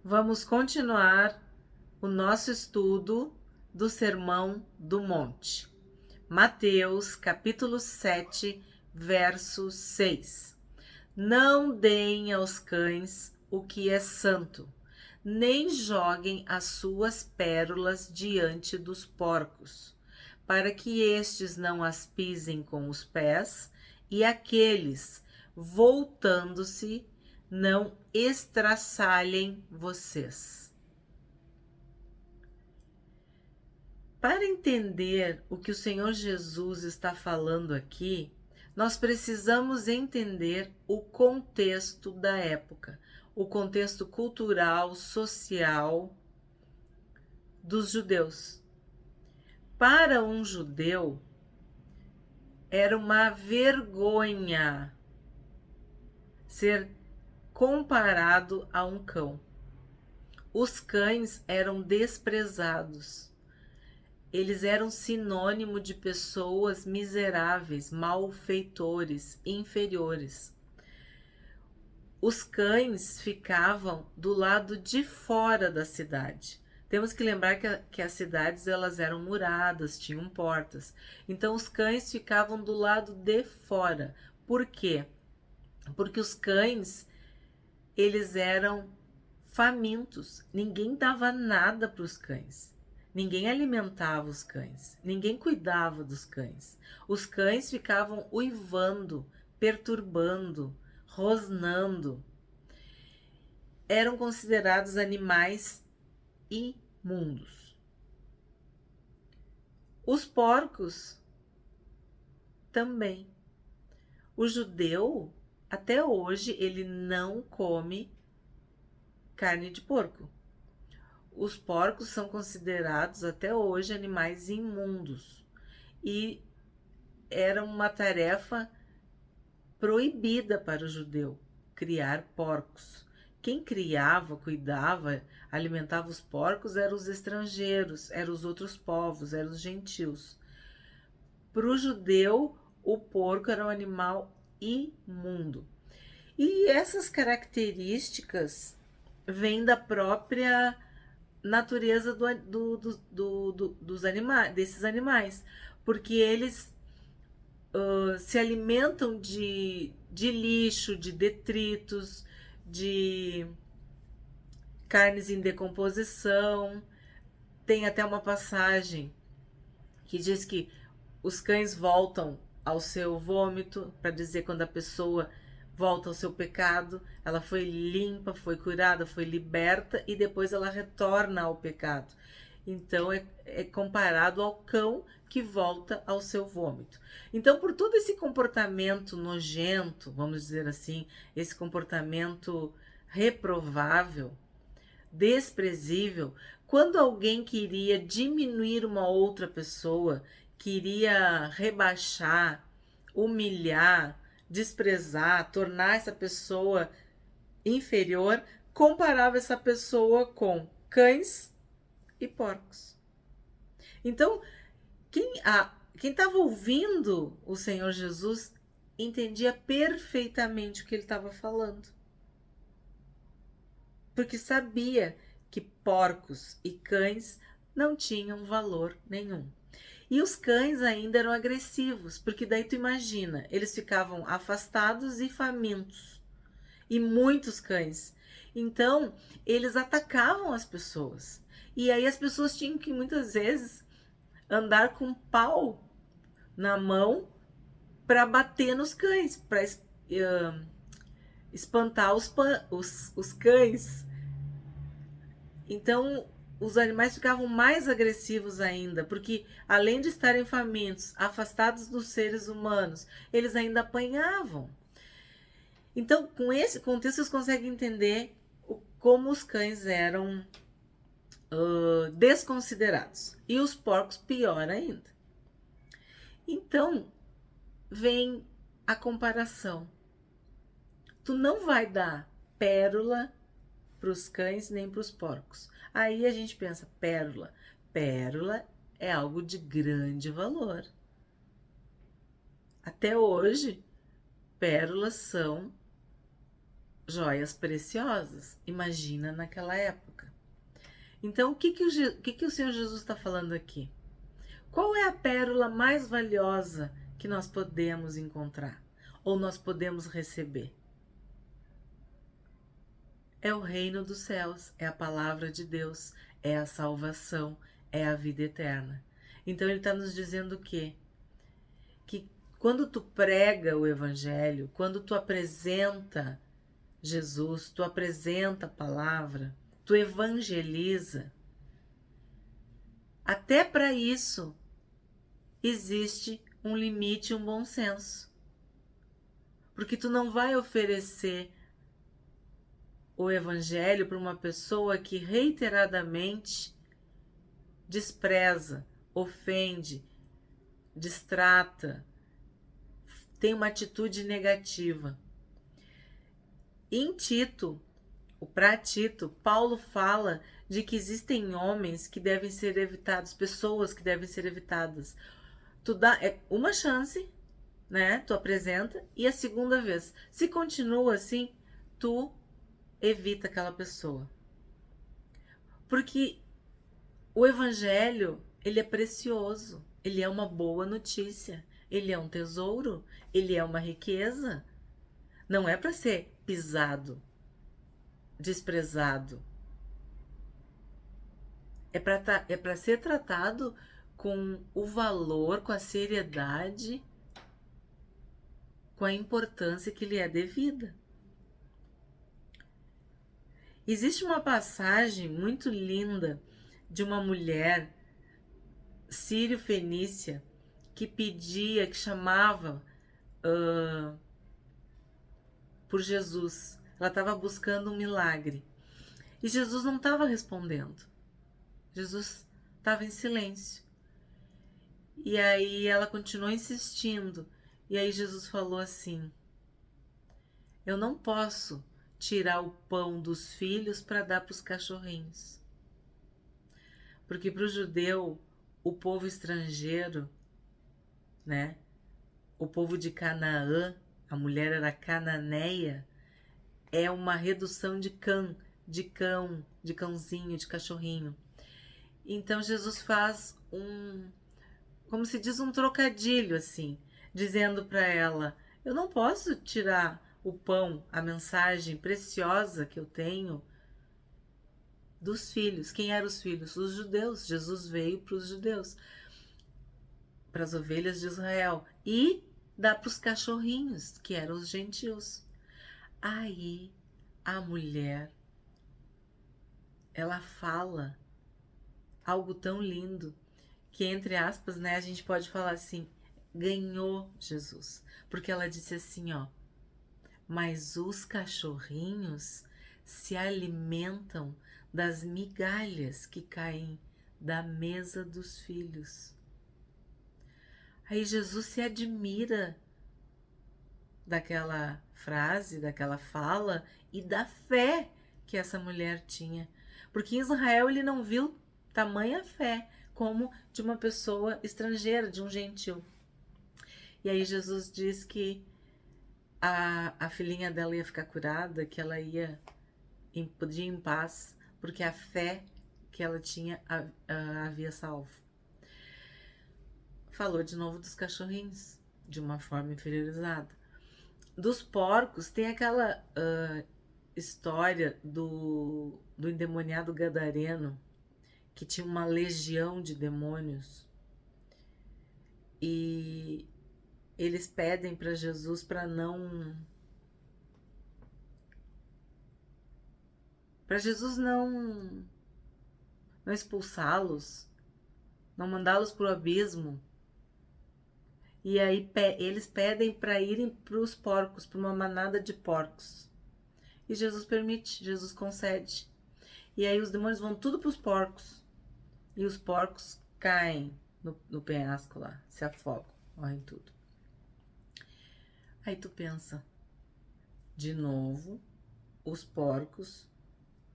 Vamos continuar o nosso estudo do Sermão do Monte. Mateus, capítulo 7, verso 6. Não deem aos cães o que é santo, nem joguem as suas pérolas diante dos porcos, para que estes não as pisem com os pés, e aqueles, voltando-se, não estraçalhem vocês. Para entender o que o Senhor Jesus está falando aqui, nós precisamos entender o contexto da época, o contexto cultural, social dos judeus. Para um judeu, era uma vergonha ser comparado a um cão. Os cães eram desprezados. Eles eram sinônimo de pessoas miseráveis, malfeitores, inferiores. Os cães ficavam do lado de fora da cidade. Temos que lembrar que as cidades elas eram muradas, tinham portas. Então os cães ficavam do lado de fora. Por quê? Porque os cães eles eram famintos. Ninguém dava nada para os cães. Ninguém alimentava os cães. Ninguém cuidava dos cães. Os cães ficavam uivando, perturbando, rosnando. Eram considerados animais imundos. Os porcos também. O judeu, até hoje, ele não come carne de porco. Os porcos são considerados até hoje animais imundos e era uma tarefa proibida para o judeu criar porcos. Quem criava, cuidava, alimentava os porcos eram os estrangeiros, eram os outros povos, eram os gentios. Para o judeu, o porco era um animal imundo. E essas características vêm da própria natureza dos animais, desses animais, porque eles se alimentam de lixo, de detritos, de carnes em decomposição. Tem até uma passagem que diz que os cães voltam ao seu vômito, para dizer quando a pessoa volta ao seu pecado, ela foi limpa, foi curada, foi liberta e depois ela retorna ao pecado. Então é comparado ao cão que volta ao seu vômito. Então, por todo esse comportamento nojento, vamos dizer assim, esse comportamento reprovável, desprezível, quando alguém queria diminuir uma outra pessoa, queria rebaixar, humilhar, desprezar, tornar essa pessoa inferior, comparava essa pessoa com cães e porcos. Então, quem estava ouvindo o Senhor Jesus entendia perfeitamente o que ele estava falando. Porque sabia que porcos e cães não tinham valor nenhum. E os cães ainda eram agressivos, porque daí tu imagina, eles ficavam afastados e famintos. E muitos cães. Então, eles atacavam as pessoas. E aí as pessoas tinham que muitas vezes andar com pau na mão para bater nos cães, para espantar os cães. Então, os animais ficavam mais agressivos ainda, porque além de estarem famintos, afastados dos seres humanos, eles ainda apanhavam. Então, com esse contexto, vocês conseguem entender como os cães eram desconsiderados. E os porcos, pior ainda. Então, vem a comparação. Tu não vai dar pérola para os cães nem para os porcos. Aí a gente pensa, pérola. Pérola é algo de grande valor. Até hoje, pérolas são joias preciosas. Imagina naquela época. Então, o que o Senhor Jesus está falando aqui? Qual é a pérola mais valiosa que nós podemos encontrar? Ou nós podemos receber? É o reino dos céus, é a palavra de Deus, é a salvação, é a vida eterna. Então ele está nos dizendo o quê? Que quando tu prega o evangelho, quando tu apresenta Jesus, tu apresenta a palavra, tu evangeliza, até para isso existe um limite, um bom senso. Porque tu não vai oferecer o evangelho para uma pessoa que reiteradamente despreza, ofende, distrata, tem uma atitude negativa. Em Tito, para Tito, Paulo fala de que existem homens que devem ser evitados, pessoas que devem ser evitadas. Tu dá uma chance, né? Tu apresenta, e a segunda vez, se continua assim, tu evita aquela pessoa. Porque o evangelho, ele é precioso, ele é uma boa notícia, ele é um tesouro, ele é uma riqueza. Não é para ser pisado, desprezado. É para ser tratado com o valor, com a seriedade, com a importância que lhe é devida. Existe uma passagem muito linda de uma mulher sírio-fenícia que pedia, que chamava por Jesus. Ela estava buscando um milagre. E Jesus não estava respondendo. Jesus estava em silêncio. E aí ela continuou insistindo. E aí Jesus falou assim: eu não posso tirar o pão dos filhos para dar para os cachorrinhos. Porque para o judeu, o povo estrangeiro, né? O povo de Canaã, a mulher era cananeia, é uma redução de cão, de cãozinho, de cachorrinho. Então Jesus faz como se diz, um trocadilho assim, dizendo para ela: eu não posso tirar o pão, a mensagem preciosa que eu tenho dos filhos. Quem eram os filhos? Os judeus. Jesus veio para os judeus, para as ovelhas de Israel, e dá para os cachorrinhos, que eram os gentios. Aí a mulher, ela fala algo tão lindo que, entre aspas, né, a gente pode falar assim, ganhou Jesus. Porque ela disse assim, ó: mas os cachorrinhos se alimentam das migalhas que caem da mesa dos filhos. Aí Jesus se admira daquela frase, daquela fala e da fé que essa mulher tinha. Porque em Israel ele não viu tamanha fé como de uma pessoa estrangeira, de um gentil. E aí Jesus diz que a filhinha dela ia ficar curada, que ela podia ir em paz, porque a fé que ela tinha havia salvo. Falou de novo dos cachorrinhos, de uma forma inferiorizada. Dos porcos, tem aquela história do endemoniado gadareno, que tinha uma legião de demônios. E eles pedem para Jesus para Jesus não expulsá-los, não mandá-los para o abismo. E aí eles pedem para irem para os porcos, para uma manada de porcos. E Jesus permite, Jesus concede. E aí os demônios vão tudo para os porcos. E os porcos caem no penhasco lá, se afogam, morrem tudo. Aí tu pensa, de novo, os porcos,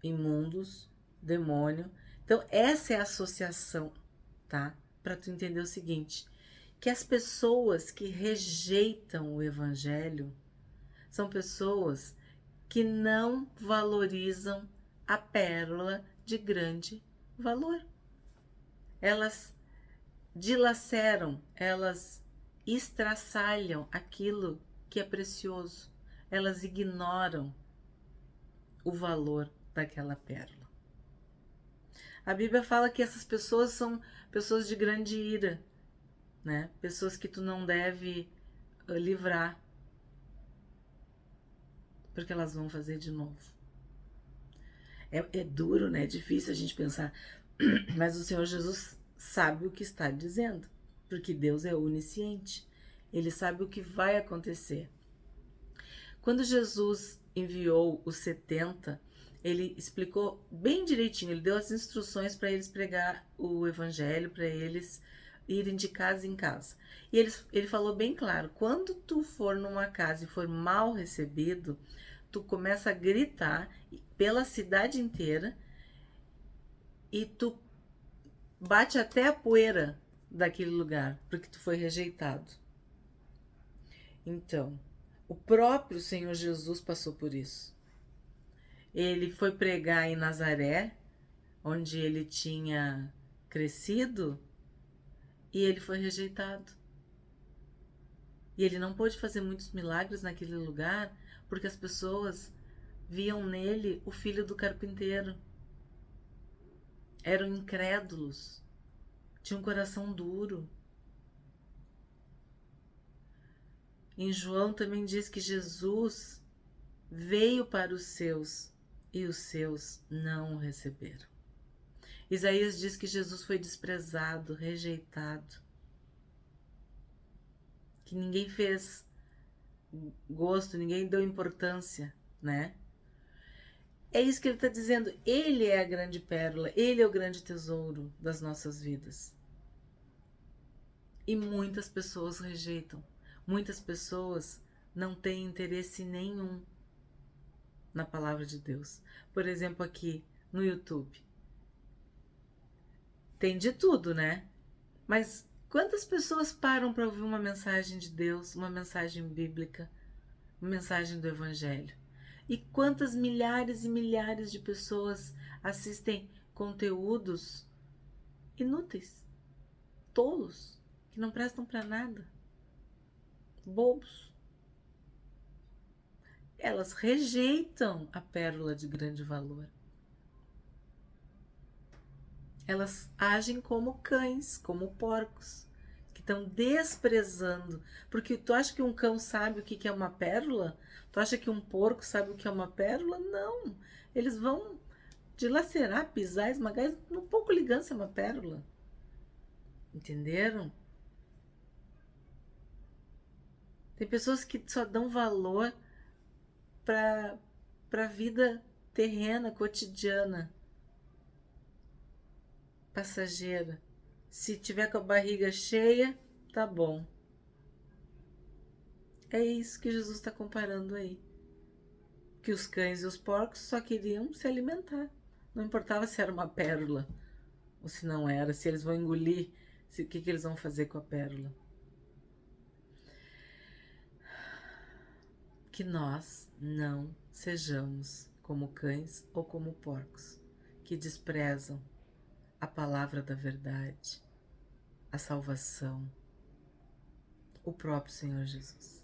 imundos, demônio. Então essa é a associação, tá? Para tu entender o seguinte, que as pessoas que rejeitam o evangelho são pessoas que não valorizam a pérola de grande valor. Elas dilaceram, elas estraçalham aquilo que é precioso, elas ignoram o valor daquela pérola. A Bíblia fala que essas pessoas são pessoas de grande ira, né? Pessoas que tu não deve livrar, porque elas vão fazer de novo. É duro, né? É difícil a gente pensar, mas o Senhor Jesus sabe o que está dizendo, porque Deus é onisciente. Ele sabe o que vai acontecer. Quando Jesus enviou os 70, ele explicou bem direitinho, ele deu as instruções para eles pregar o evangelho, para eles irem de casa em casa. E ele falou bem claro, quando tu for numa casa e for mal recebido, tu começa a gritar pela cidade inteira e tu bate até a poeira daquele lugar, porque tu foi rejeitado. Então, o próprio Senhor Jesus passou por isso. Ele foi pregar em Nazaré, onde ele tinha crescido, e ele foi rejeitado. E ele não pôde fazer muitos milagres naquele lugar, porque as pessoas viam nele o filho do carpinteiro. Eram incrédulos, tinham um coração duro. Em João também diz que Jesus veio para os seus e os seus não o receberam. Isaías diz que Jesus foi desprezado, rejeitado, que ninguém fez gosto, ninguém deu importância, né? É isso que ele está dizendo. Ele é a grande pérola, ele é o grande tesouro das nossas vidas. E muitas pessoas rejeitam. Muitas pessoas não têm interesse nenhum na palavra de Deus. Por exemplo, aqui no YouTube. Tem de tudo, né? Mas quantas pessoas param para ouvir uma mensagem de Deus, uma mensagem bíblica, uma mensagem do Evangelho? E quantas milhares e milhares de pessoas assistem conteúdos inúteis, tolos, que não prestam para nada, bobos. Elas rejeitam a pérola de grande valor. Elas agem como cães, como porcos, que estão desprezando. Porque tu acha que um cão sabe o que é uma pérola? Tu acha que um porco sabe o que é uma pérola? Não. Eles vão dilacerar, pisar, esmagar, um pouco ligando se é uma pérola. Entenderam? Tem pessoas que só dão valor para a vida terrena, cotidiana, passageira. Se tiver com a barriga cheia, tá bom. É isso que Jesus está comparando aí. Que os cães e os porcos só queriam se alimentar. Não importava se era uma pérola ou se não era, se eles vão engolir, o que eles vão fazer com a pérola. Que nós não sejamos como cães ou como porcos, que desprezam a palavra da verdade, a salvação, o próprio Senhor Jesus.